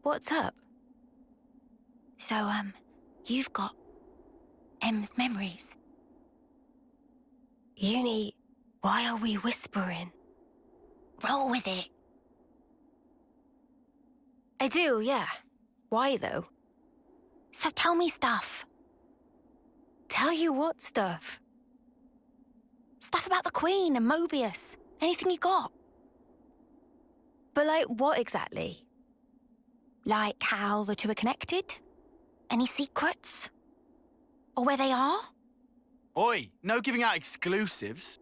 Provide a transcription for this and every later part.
What's up? So, you've got M's memories. Uni, why are we whispering? Roll with it. I do, yeah. Why, though? So tell me stuff. Tell you what stuff? Stuff about the Queen and Mobius. Anything you got. But like, what exactly? Like how the two are connected? Any secrets? Or where they are? Oi, no giving out exclusives.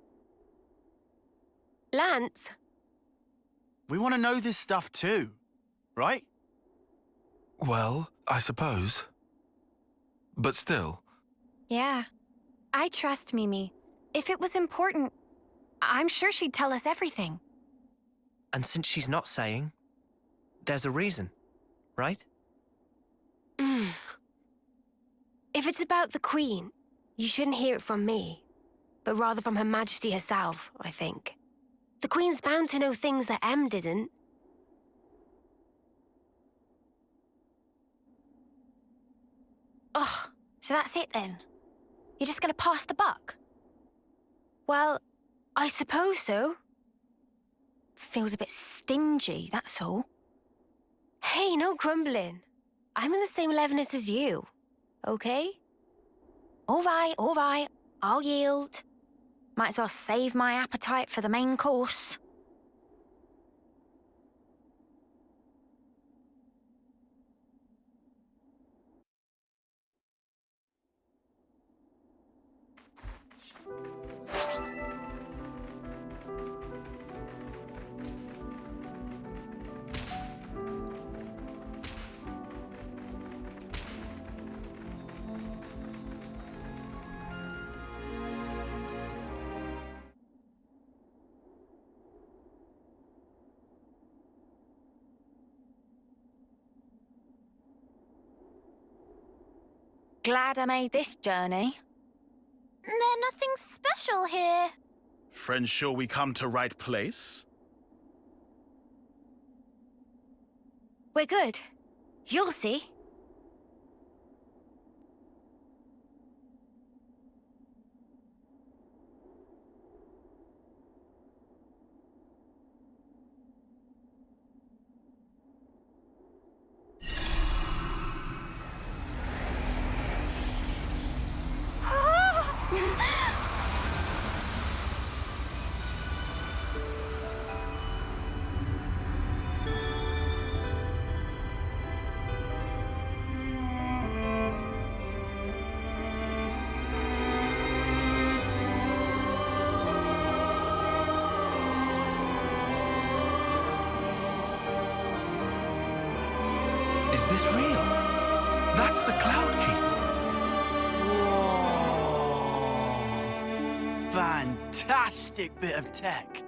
Lance? We want to know this stuff too, right? Well, I suppose. But still. Yeah. I trust Mimi. If it was important, I'm sure she'd tell us everything. And since she's not saying, there's a reason, right? If it's about the Queen, you shouldn't hear it from me, but rather from Her Majesty herself, I think. The Queen's bound to know things that M didn't. Oh, so that's it then? You're just gonna pass the buck? Well, I suppose so. Feels a bit stingy, that's all. Hey, no grumbling. I'm in the same levelness as you, okay? All right, I'll yield. Might as well save my appetite for the main course. Glad I made this journey. There's nothing special here. Friends, sure we come to right place? We're good. You'll see. Is this real? That's the Cloud Keep. Whoa! Fantastic bit of tech.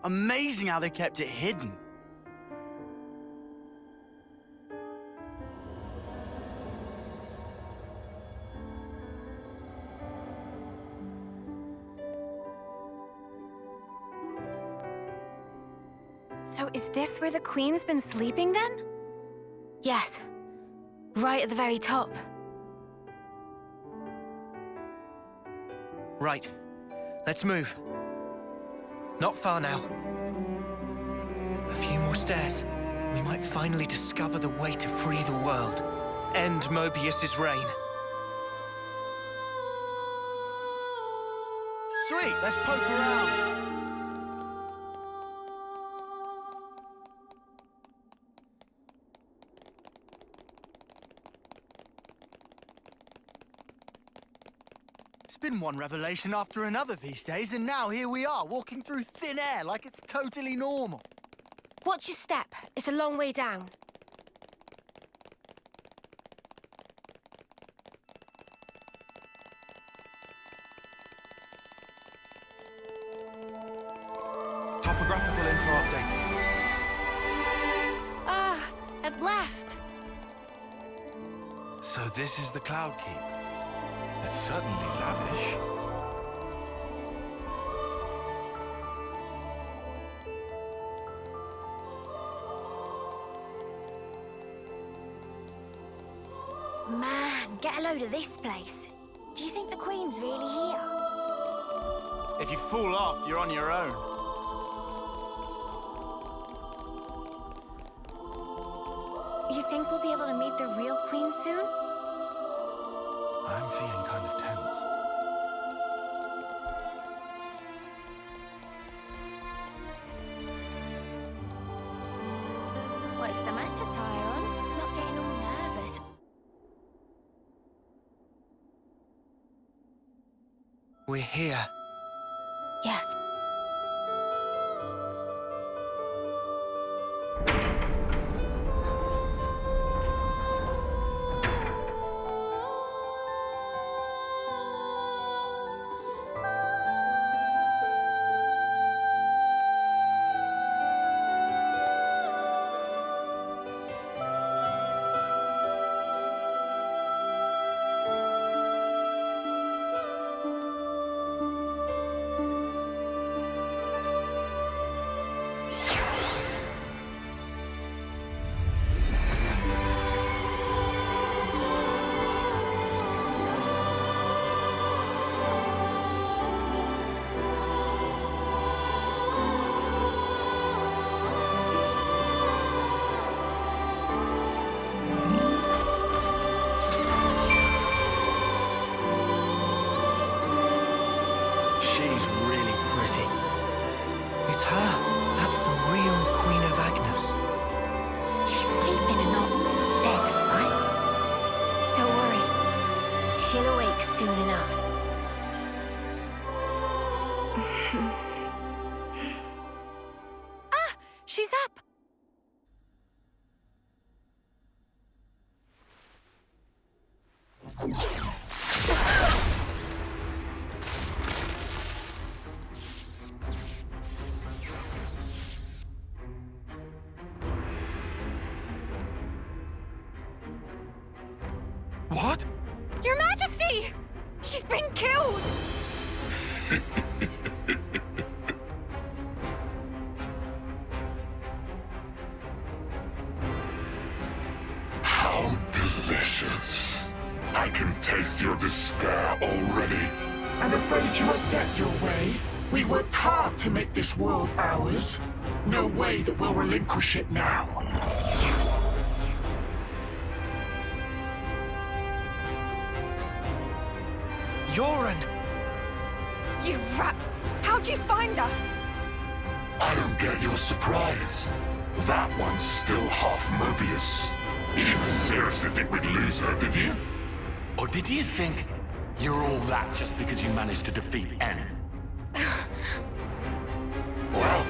Amazing how they kept it hidden. So is this where the Queen's been sleeping then? Yes. Right at the very top. Right. Let's move. Not far now. A few more stairs. We might finally discover the way to free the world. End Mobius's reign. Sweet, let's poke around. It's been one revelation after another these days, and now here we are, walking through thin air like it's totally normal. Watch your step. It's a long way down. Topographical info updated. Ah, at last. So this is the Cloud Keep. It's certainly lavish. Get a load of this place. Do you think the Queen's really here? If you fall off, you're on your own. You think we'll be able to meet the real Queen soon? I'm feeling kind of tense. What's the matter, Tyon? Not getting all nervous. We're here. Yes. It's her. That's the real Queen of Agnes. She's sleeping and not dead, right? Don't worry. She'll awake soon enough. She's up! What? Your Majesty! She's been killed! How delicious. I can taste your despair already. I'm afraid you won't get your way. We worked hard to make this world ours. No way that we'll relinquish it now. Yoren! You rats! How'd you find us? I don't get your surprise. That one's still half Mobius. You didn't seriously think we'd lose her, did you? Or did you think you're all that just because you managed to defeat N? Well,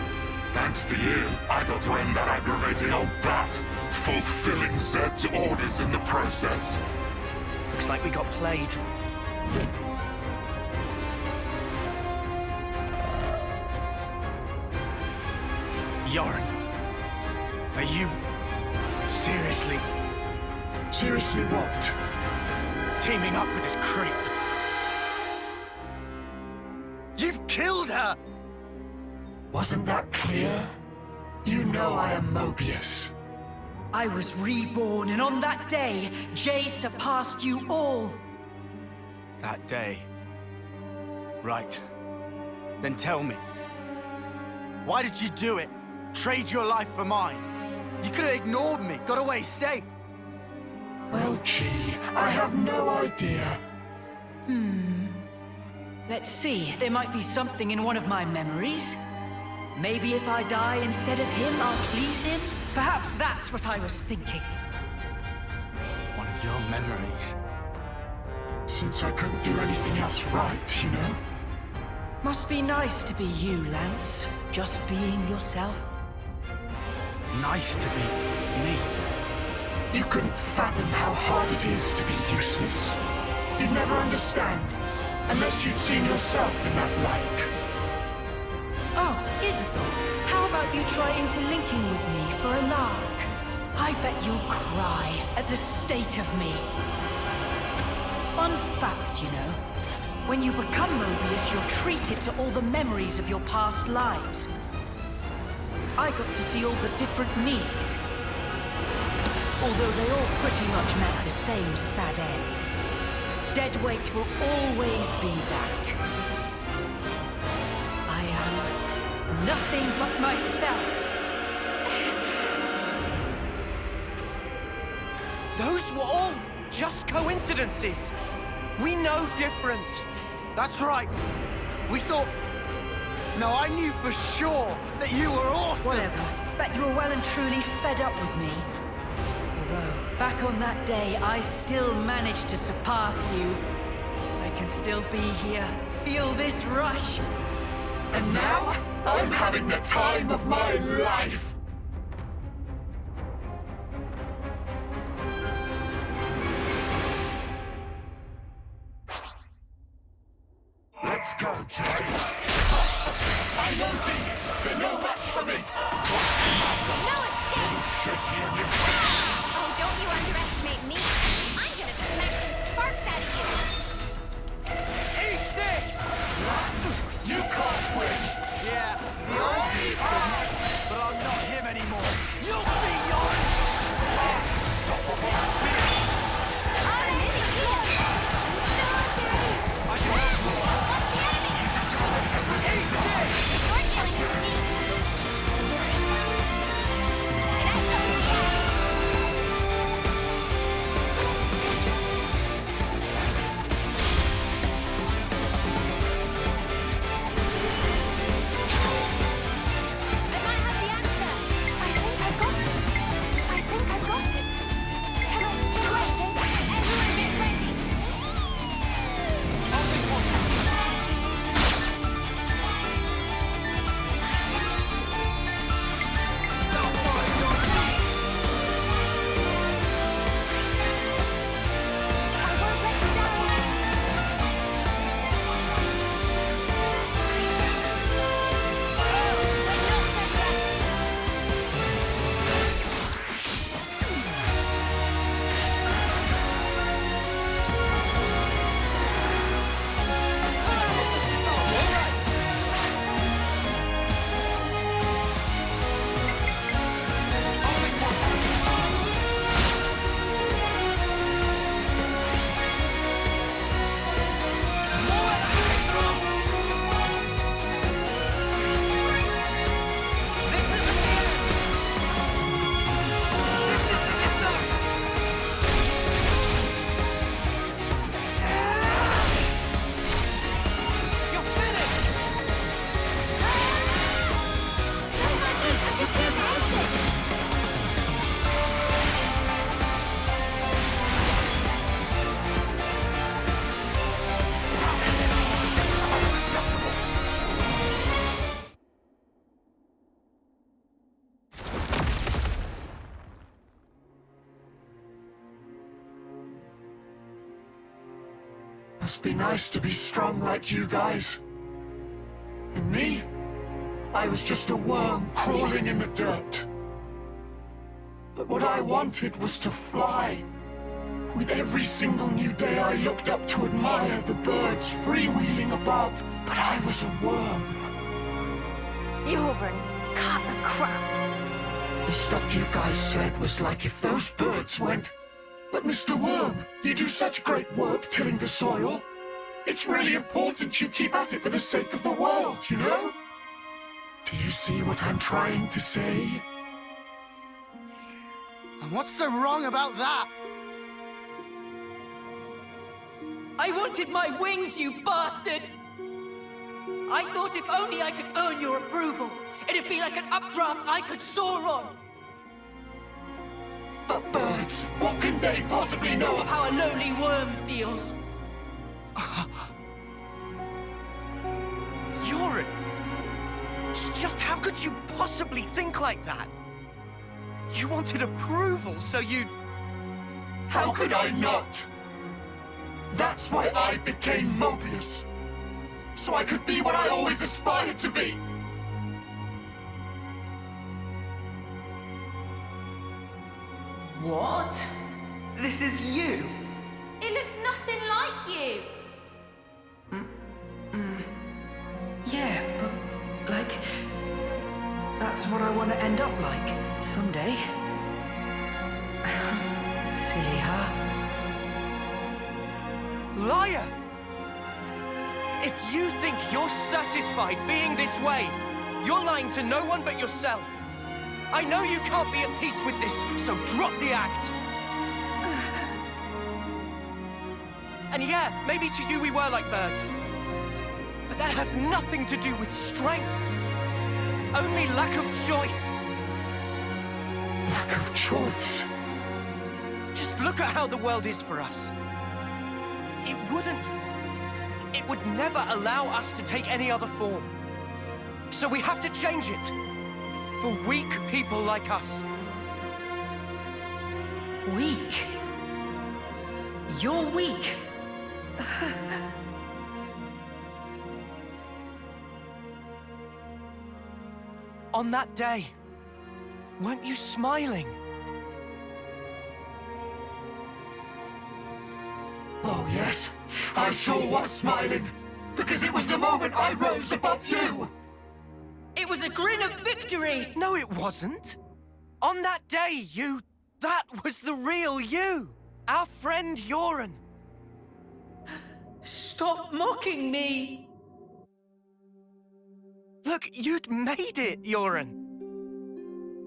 thanks to you, I got to end that aggravating old bat, fulfilling Zed's orders in the process. Looks like we got played. Yoren, are you seriously Seriously what? Teaming up with this creep. You've killed her! Wasn't that clear? You know I am Mobius. I was reborn, and on that day, Jay surpassed you all. That day. Right. Then tell me. Why did you do it? Trade your life for mine? You could have ignored me, got away safe. Well, gee, I have no idea. Let's see, there might be something in one of my memories. Maybe if I die instead of him, I'll please him? Perhaps that's what I was thinking. One of your memories. Since I couldn't do anything else right, you know? Must be nice to be you, Lance. Just being yourself. Nice to be me. You couldn't fathom how hard it is to be useless. You'd never understand, unless you'd seen yourself in that light. Oh, here's a thought. How about you try interlinking with me for a lark? I bet you'll cry at the state of me. Fun fact, you know. When you become Mobius, you're treated to all the memories of your past lives. I got to see all the different me's. Although they all pretty much met the same sad end. dead weight will always be that. I am nothing but myself. Those were all just coincidences. We know different. That's right. We thought... No, I knew for sure that you were awesome. Whatever. Bet you were well and truly fed up with me. Although, back on that day, I still managed to surpass you. I can still be here, feel this rush. And now, I'm having the time of my life. Let's go, Jay. I know thee. They're no match for me. No escape! Oh, don't you underestimate me. I'm gonna smack some sparks out of you. Eat this! You can't win. Yeah, the old me could, but I'm not him anymore. You'll see yours! I can help you. You're dealing with me. Must be nice to be strong like you guys. And me? I was just a worm crawling in the dirt. But what I wanted was to fly. With every single new day I looked up to admire the birds freewheeling above. But I was a worm. You're a cut of crap. The stuff you guys said was like if those birds went... But Mr. Worm, you do such great work tilling the soil. It's really important you keep at it for the sake of the world, you know? Do you see what I'm trying to say? And what's so wrong about that? I wanted my wings, you bastard! I thought if only I could earn your approval, it'd be like an updraft I could soar on. But birds, what can they possibly know Of how a lonely worm feels. Yoren! Just how could you possibly think like that? You wanted approval, so you... How could I not? That's why I became Mobius. So I could be what I always aspired to be. What? This is you? It looks nothing like you. Yeah, but, like... That's what I want to end up like, someday. Silly, huh? Liar! If you think you're satisfied being this way, you're lying to no one but yourself. I know you can't be at peace with this, so drop the act. And yeah, maybe to you we were like birds. But that has nothing to do with strength. Only lack of choice. Lack of choice? Just look at how the world is for us. It would never allow us to take any other form. So we have to change it. For weak people like us. Weak? You're weak. On that day, weren't you smiling? Oh, yes. I sure was smiling. Because it was the moment I rose above you. It was a grin of victory! No, it wasn't. On that day, that was the real you. Our friend Yoren. Stop mocking me! Look, you'd made it, Yoren.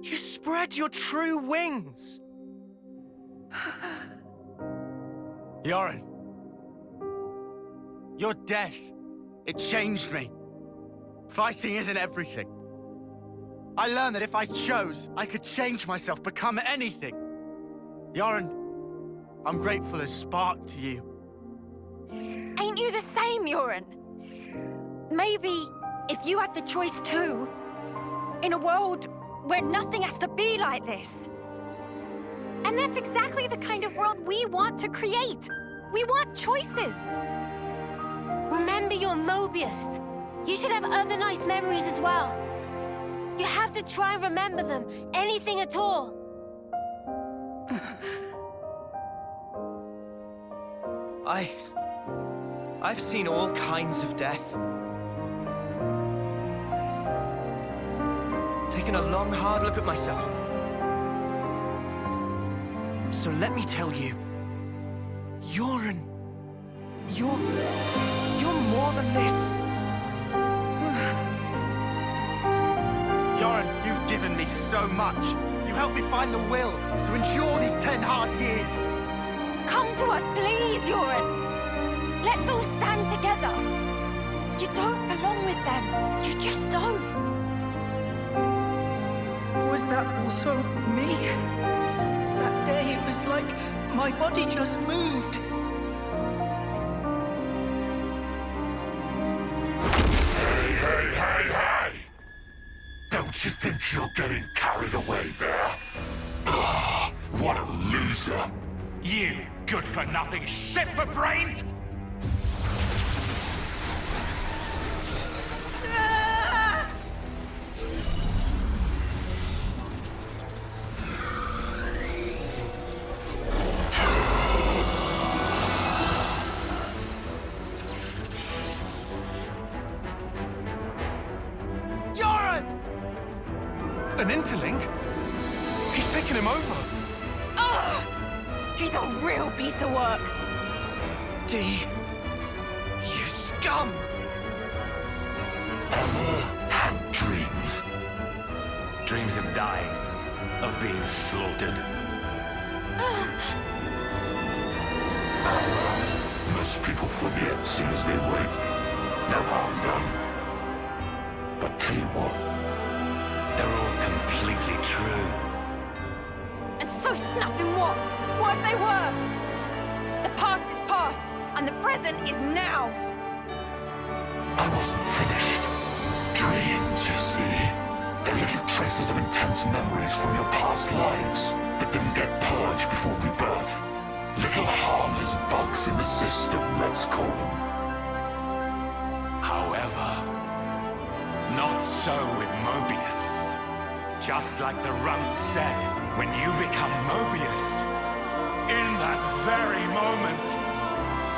You spread your true wings. Yoren. Your death, it changed me. Fighting isn't everything. I learned that if I chose, I could change myself, become anything. Yoren, I'm grateful as Spark to you. Ain't you the same, Yoren? Maybe if you had the choice too, in a world where nothing has to be like this. And that's exactly the kind of world we want to create. We want choices. Remember your Mobius. You should have other nice memories as well. You have to try and remember them, anything at all. I've seen all kinds of death. Taken a long, hard look at myself. So let me tell you, Yoren, you're more than this. Yoren, you've given me so much. You helped me find the will to endure these 10 hard years. Come to us, please, Yoren. Let's all stand together. You don't belong with them. You just don't. Was that also me? That day it was like my body just moved. Hey! Don't you think you're getting carried away there? Ugh, what a loser. You good-for-nothing shit for brains! An interlink? He's taken him over. He's a real piece of work. D, you scum! Ever had dreams? Dreams of dying, of being slaughtered. Most people forget as soon as they wake. No harm done. But tell you what, They're all completely true. And so snuffing what? What if they were? The past is past, and the present is now. I wasn't finished. Dreams, you see. They're little traces of intense memories from your past lives that didn't get purged before rebirth. Little harmless bugs in the system, let's call them. However, not so with Mobius. Just like the Runt said, when you become Mobius, in that very moment,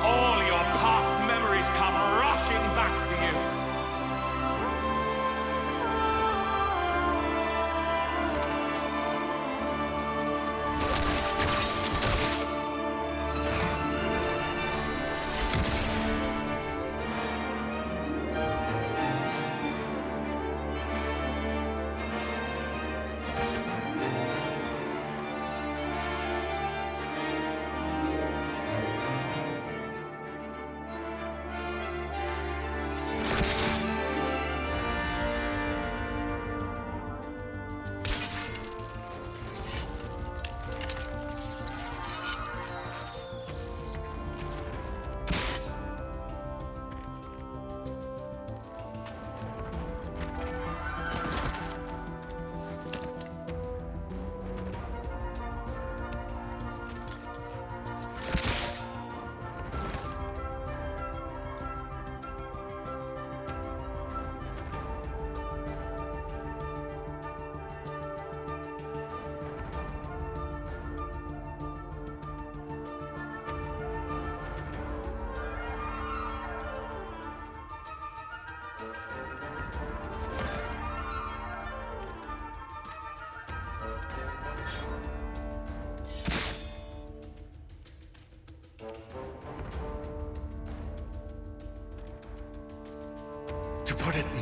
all your past memories come rushing back to you.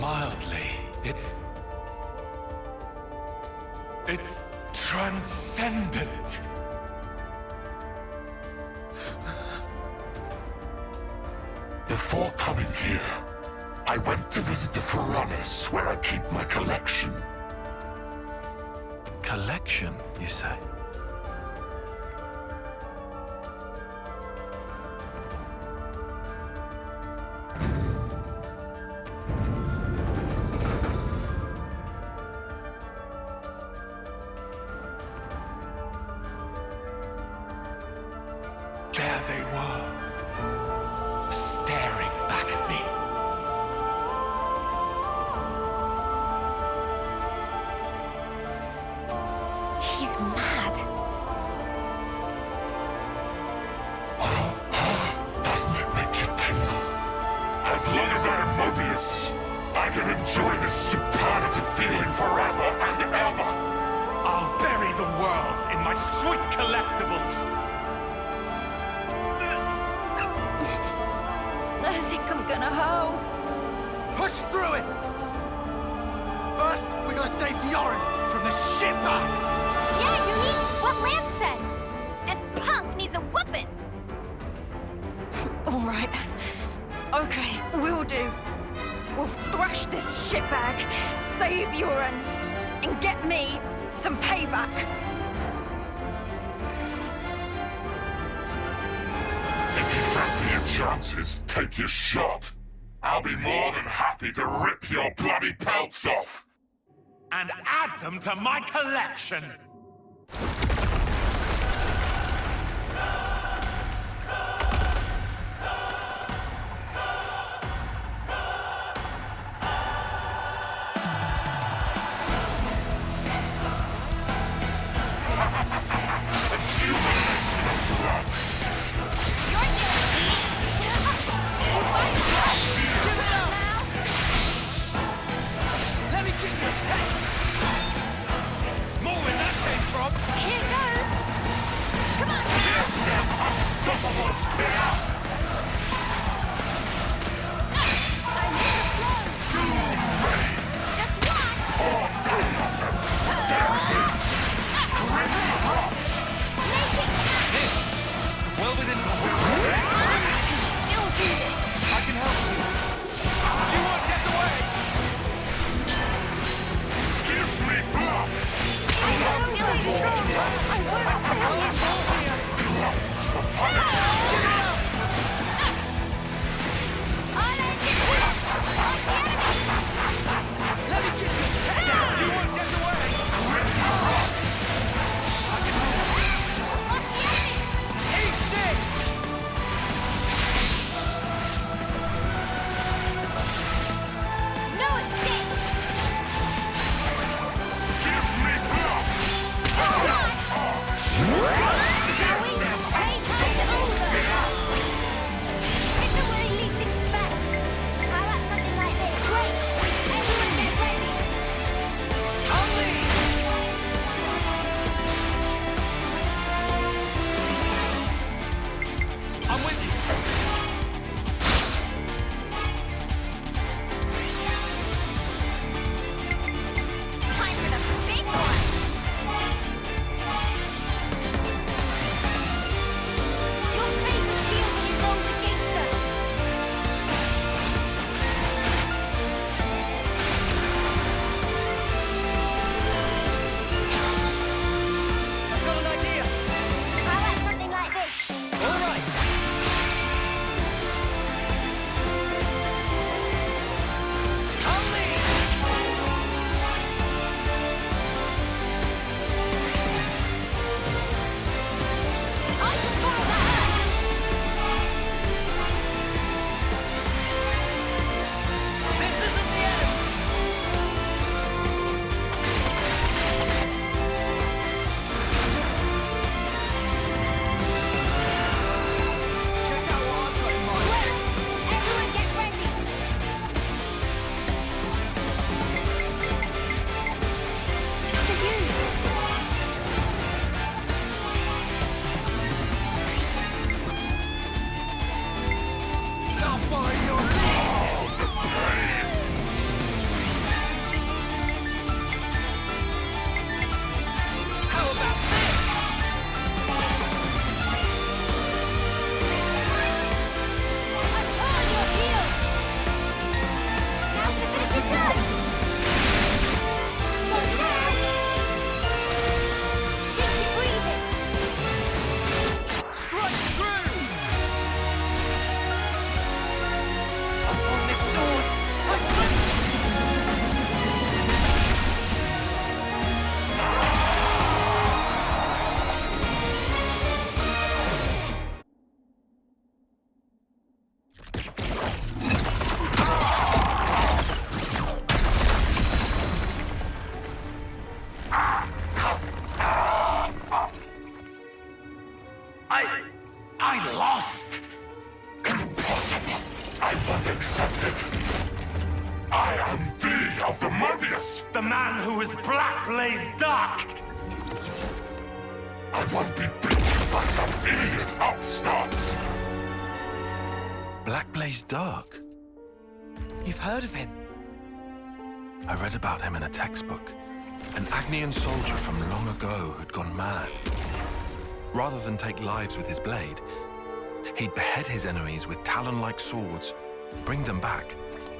mildly. It's transcendent. Before coming here, I went to visit the Furnace where I keep my collection. Collection, you say? There they were, staring back at me. He's mad. Doesn't it make you tingle? As long as I am Mobius, I can enjoy this superlative feeling forever and ever. I'll bury the world in my sweet collectibles. I think I'm gonna hoe. Push through it! First, we gotta save Yoren from the shitbag! Yeah, Yumi, what Lance said. This punk needs a whooping. All right. Okay, we'll do. We'll thrash this shitbag, save Yoren, and get me some payback. If you fancy your chances, take your shot. I'll be more than happy to rip your bloody pelts off. And add them to my collection. Let me give you a test! More where that came from! Here goes. Come on. Unstoppable spear! I made a blow. Doom ready! Just watch. All day on them! There it is! Grim rock! Well within the Still do this. I can help you. You won't get away! Give me blood! I know you're strong. I work for you. All I do. Let me give you a test! You won't get away! I can help you. Eat this! No escape. Give me blood! Come on. it! I am V of the Mobius! The man who is Black Blaze Dark! I won't be beaten by some idiot upstarts! Black Blaze Dark? You've heard of him? I read about him in a textbook. An Agnian soldier from long ago who'd gone mad. Rather than take lives with his blade, he'd behead his enemies with talon-like swords, bring them back,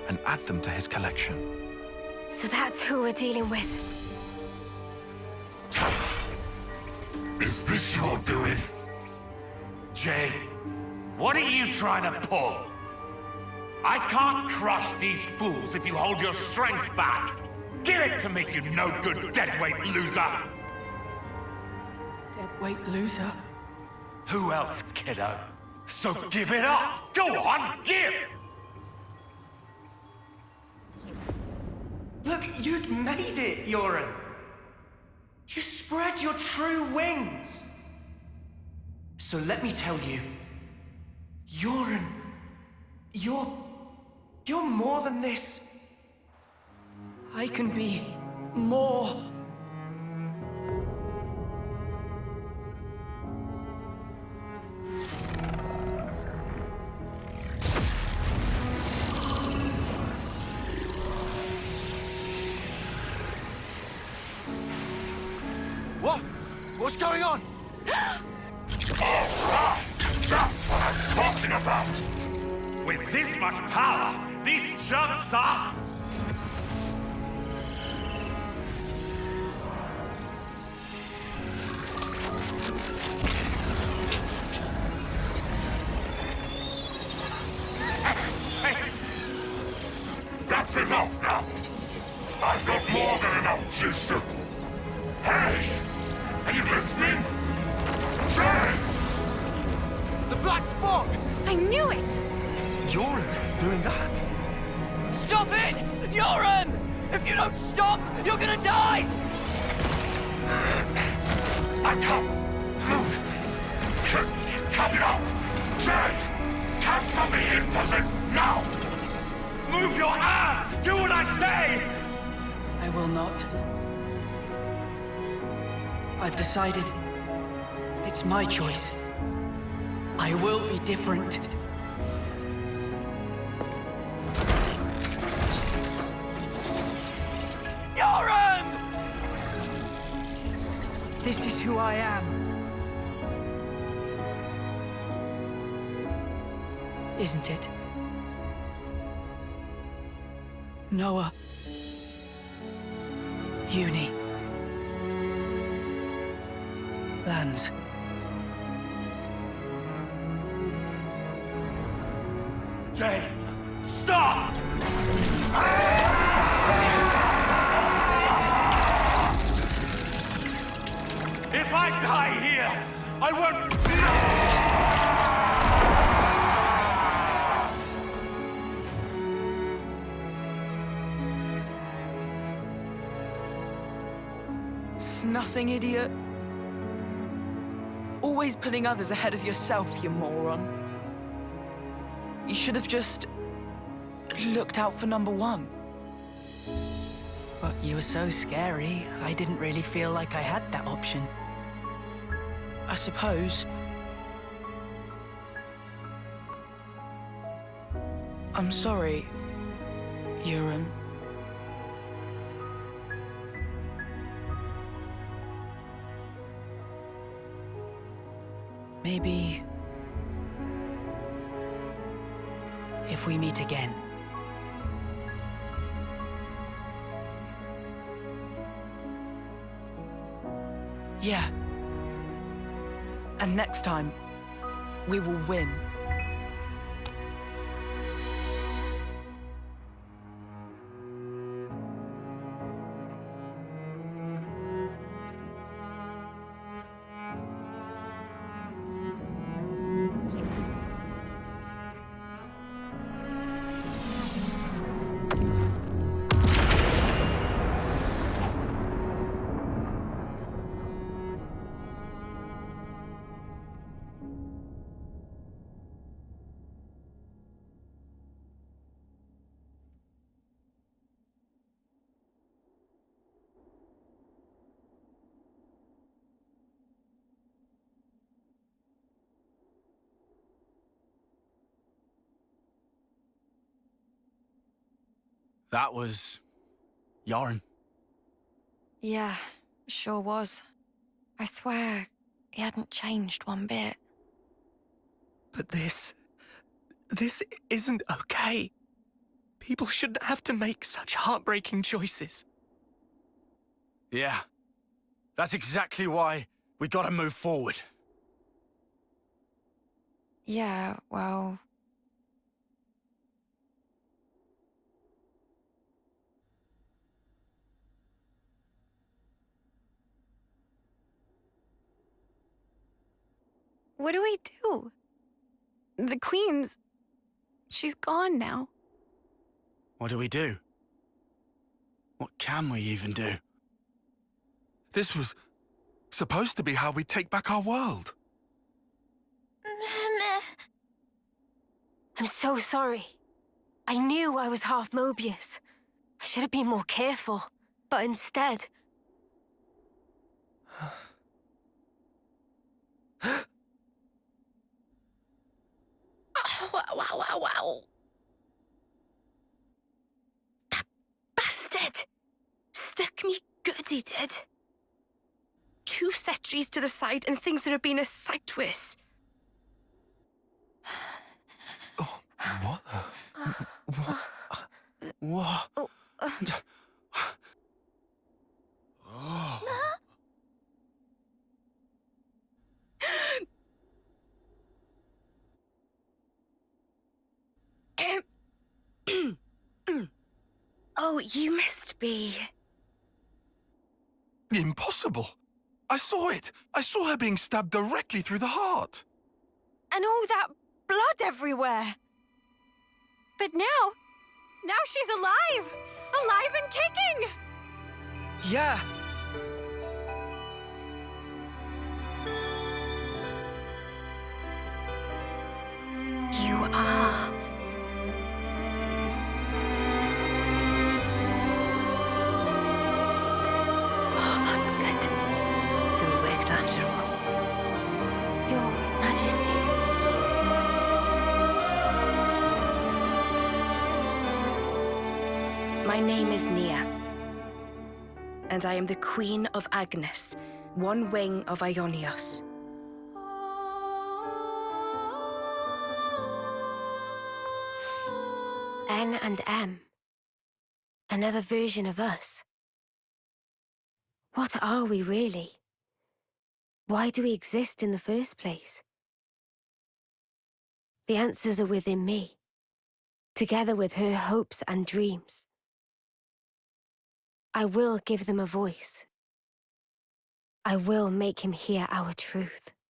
and add them to his collection. So that's who we're dealing with. Is this your doing? Jay, what are you trying to pull? I can't crush these fools if you hold your strength back. Give it to me, you no-good deadweight loser! Deadweight loser? Who else, kiddo? So give it up! Go on, give! Look, you'd made it, Yoren! You spread your true wings! So let me tell you, Yoren, you're more than this. I can be more. What? What's going on? Alright! That's what I'm talking about! With this much power, these chumps are... That's enough now! I've got more than enough juice to... Hey! Are you listening? Jay! The Black Fog! I knew it! Yoren's doing that. Stop it! Yoren! If you don't stop, you're gonna die! I can't move! Cut it off! Jay! Cancel me into live now! Move your ass! Do what I say! I will not. I've decided. It's my choice. I will be different. Yoren! This is who I am. Isn't it? Noah. Uni. Lands. Jay, stop! If I die here, I won't... Snuffing idiot. Always putting others ahead of yourself, you moron. You should have just looked out for number one. But you were so scary, I didn't really feel like I had that option. I suppose. I'm sorry, Yoren. Maybe... if we meet again. Yeah. And next time, we will win. That was... Yoren. Yeah, sure was. I swear, he hadn't changed one bit. But this isn't okay. People shouldn't have to make such heartbreaking choices. Yeah. That's exactly why we gotta move forward. Yeah, well... What do we do? The Queen's... she's gone now. What do we do? What can we even do? This was supposed to be how we take back our world. I'm so sorry. I knew I was half Mobius. I should have been more careful, but instead... Wow. That bastard! Stuck me good, he did. 2 sentries to the side and things that have been a sight worse. Oh, what the... What? Oh. Oh, you must be... Impossible. I saw it. I saw her being stabbed directly through the heart. And all that blood everywhere. But now she's alive! Alive and kicking! Yeah. You are... Oh, that's good. So it worked after all. Your Majesty. My name is Nia. And I am the Queen of Agnes, one wing of Aionios. N and M. Another version of us. What are we really? Why do we exist in the first place? The answers are within me, together with her hopes and dreams. I will give them a voice. I will make him hear our truth. "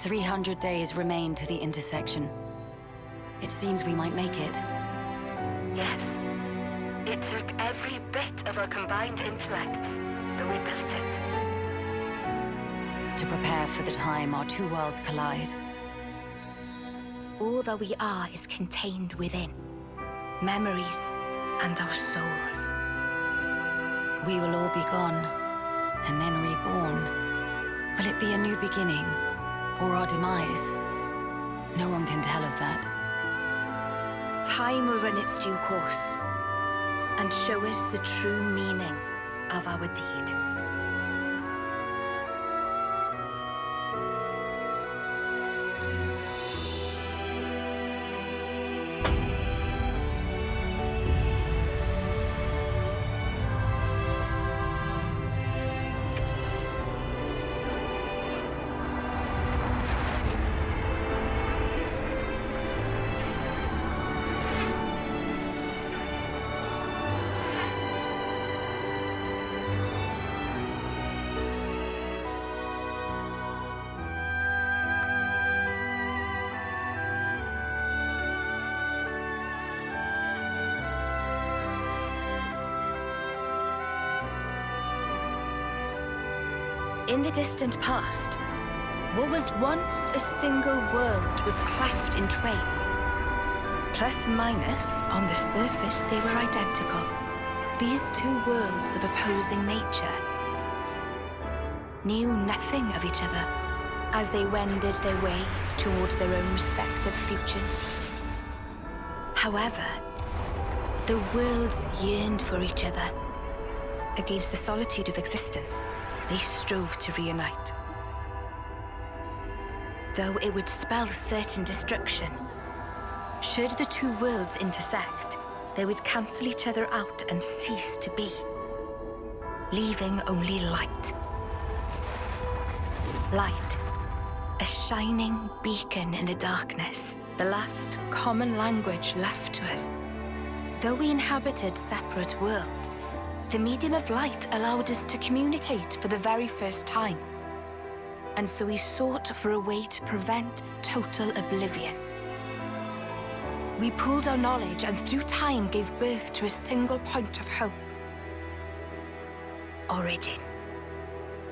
300 days remain to the intersection. It seems we might make it. Yes. It took every bit of our combined intellects, but we built it. To prepare for the time our 2 worlds collide. All that we are is contained within. Memories and our souls. We will all be gone, and then reborn. Will it be a new beginning, or our demise? No one can tell us that. Time will run its due course, and show us the true meaning of our deed. In the distant past, what was once a single world was cleft in twain. Plus and minus, on the surface, they were identical. These two worlds of opposing nature knew nothing of each other as they wended their way towards their own respective futures. However, the worlds yearned for each other. Against the solitude of existence, they strove to reunite. Though it would spell certain destruction, should the two worlds intersect, they would cancel each other out and cease to be, leaving only light. Light, a shining beacon in the darkness, the last common language left to us. Though we inhabited separate worlds, the medium of light allowed us to communicate for the very first time. And so we sought for a way to prevent total oblivion. We pooled our knowledge and through time gave birth to a single point of hope. Origin.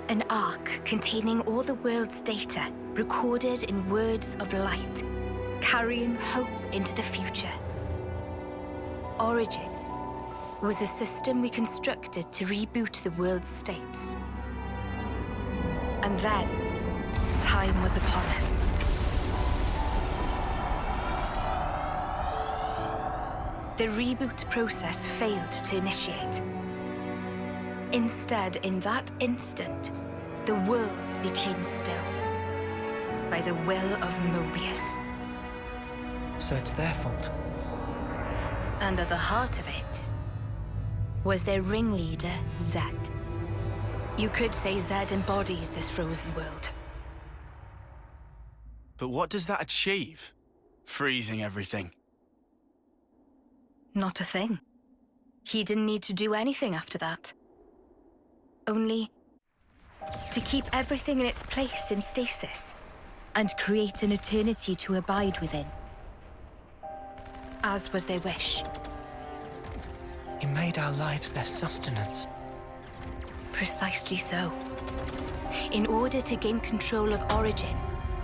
An arc containing all the world's data, recorded in words of light, carrying hope into the future. Origin was a system we constructed to reboot the world's states. And then, time was upon us. The reboot process failed to initiate. Instead, in that instant, the worlds became still by the will of Mobius. So it's their fault. And at the heart of it was their ringleader, Zed. You could say Zed embodies this frozen world. But what does that achieve? Freezing everything. Not a thing. He didn't need to do anything after that. Only to keep everything in its place in stasis and create an eternity to abide within. As was their wish. He made our lives their sustenance. Precisely so. In order to gain control of Origin,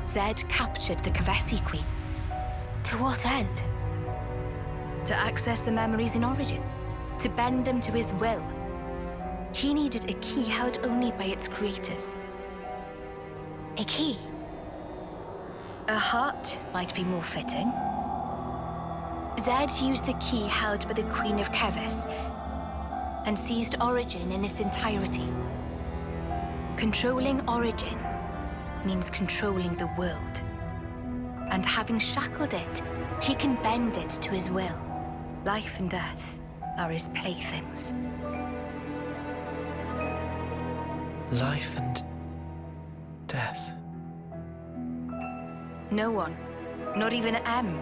Zed captured the Kavesi Queen. To what end? To access the memories in Origin, to bend them to his will. He needed a key held only by its creators. A key? A heart might be more fitting. Zed used the key held by the Queen of Keves and seized Origin in its entirety. Controlling Origin means controlling the world. And having shackled it, he can bend it to his will. Life and death are his playthings. Life and death. No one, not even M,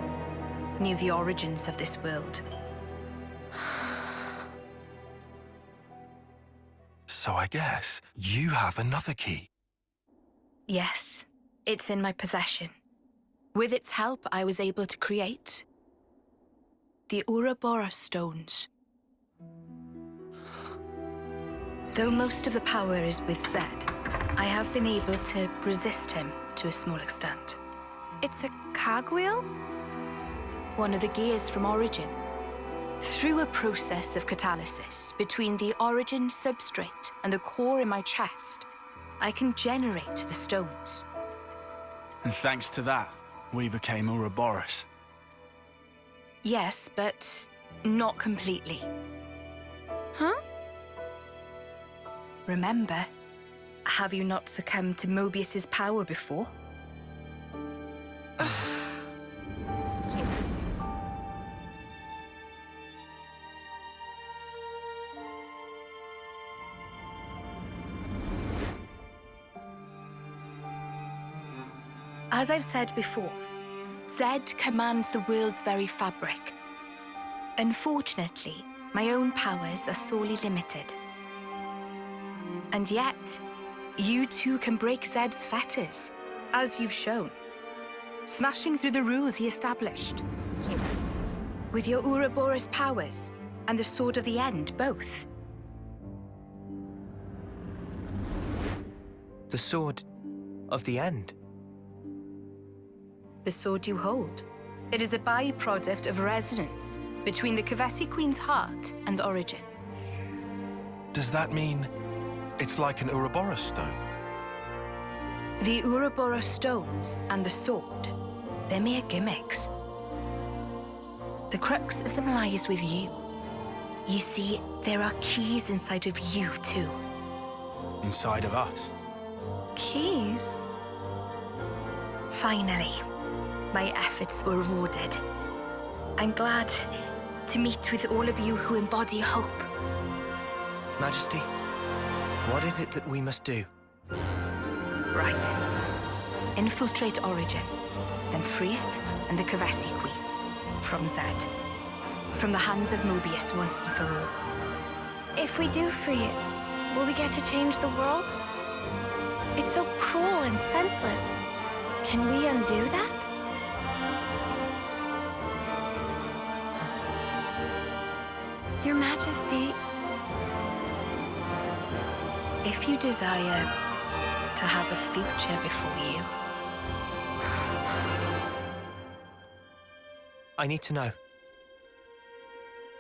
knew the origins of this world. So I guess you have another key. Yes, it's in my possession. With its help, I was able to create the Ouroboros stones. Though most of the power is with Zed, I have been able to resist him to a small extent. It's a cogwheel? One of the gears from Origin. Through a process of catalysis between the Origin substrate and the core in my chest, I can generate the stones. And thanks to that, we became Ouroboros. Yes, but not completely. Huh? Remember, have you not succumbed to Mobius's power before? As I've said before, Zed commands the world's very fabric. Unfortunately, my own powers are sorely limited. And yet, you too can break Zed's fetters, as you've shown, smashing through the rules he established. With your Ouroboros powers and the Sword of the End, both. The sword of the end. The sword you hold. It is a byproduct of resonance between the Kavesi Queen's heart and origin. Does that mean it's like an Ouroboros stone? The Ouroboros stones and the sword, they're mere gimmicks. The crux of them lies with you. You see, there are keys inside of you, too. Inside of us. Keys? Finally, my efforts were rewarded. I'm glad to meet with all of you who embody hope. Majesty, what is it that we must do? Right. Infiltrate Origin, then free it and the Kavesi Queen. From Zed. From the hands of Mobius once and for all. If we do free it, will we get to change the world? It's so cruel and senseless. Can we undo that? Your Majesty... If you desire to have a future before you... I need to know.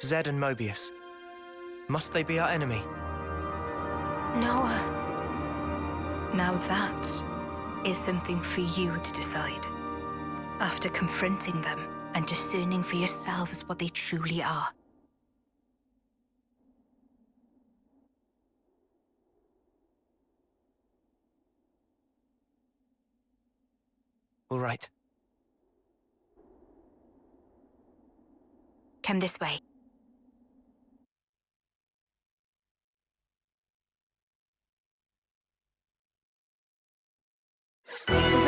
Zed and Mobius. Must they be our enemy? No. Now that is something for you to decide. After confronting them and discerning for yourselves what they truly are. All right. Come this way. The